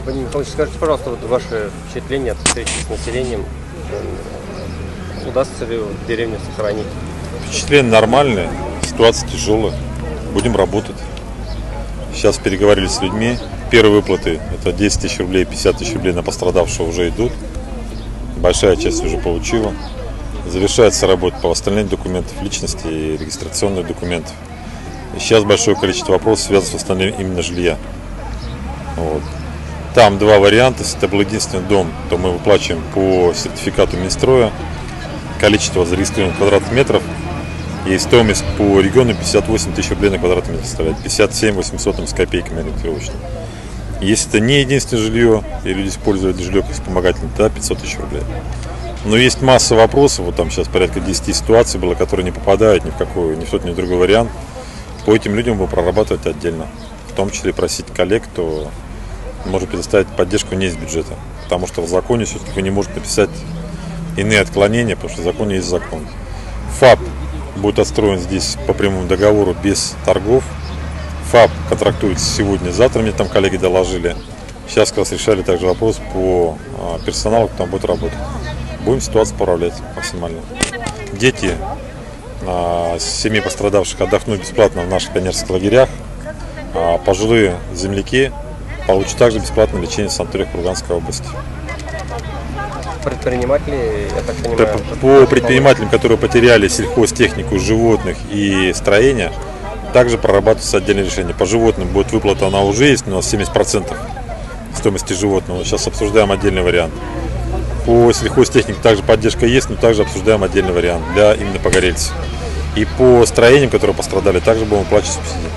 Владимир Михайлович, скажите, пожалуйста, вот ваши впечатления от встречи с населением. Удастся ли деревню сохранить? Впечатления нормальные, ситуация тяжелая. Будем работать. Сейчас переговорили с людьми. Первые выплаты, это 10 тысяч рублей, 50 тысяч рублей на пострадавшего уже идут. Большая часть уже получила. Завершается работа по восстановлению документов личности и регистрационных документов. И сейчас большое количество вопросов связано с восстановлением именно жилья. Вот. Там два варианта. Если это был единственный дом, то мы выплачиваем по сертификату Минстроя количество зарегистрированных квадратных метров. И стоимость по региону 58 тысяч рублей на квадратный метр составляет. 57 800 с копейками ориентировочно. Если это не единственное жилье, и люди используют жилье как вспомогательное, то 500 тысяч рублей. Но есть масса вопросов, вот там сейчас порядка 10 ситуаций было, которые не попадают ни в какой, ни в тот, ни в другой вариант. По этим людям будем прорабатывать отдельно. В том числе просить коллег, кто может предоставить поддержку не из бюджета. Потому что в законе все-таки вы не можете написать иные отклонения, потому что в законе есть закон. ФАП будет отстроен здесь по прямому договору без торгов. ФАП контрактуется сегодня-завтра, мне там коллеги доложили. Сейчас как раз решали также вопрос по персоналу, кто там будет работать. Будем ситуацию управлять максимально. Дети семьи пострадавших отдохнут бесплатно в наших пионерских лагерях. Пожилые земляки получат также бесплатное лечение в санаториях Курганской области. Предприниматели, я так понимаю, по предпринимателям, которые потеряли сельхозтехнику, животных и строения, также прорабатывается отдельное решение. По животным будет выплата, она уже есть, у нас 70% стоимости животного. Сейчас обсуждаем отдельный вариант. По сельхозтехнике также поддержка есть, но также обсуждаем отдельный вариант для именно погорельцев. И по строениям, которые пострадали, также будем выплачивать субсидии.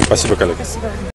Спасибо, коллеги.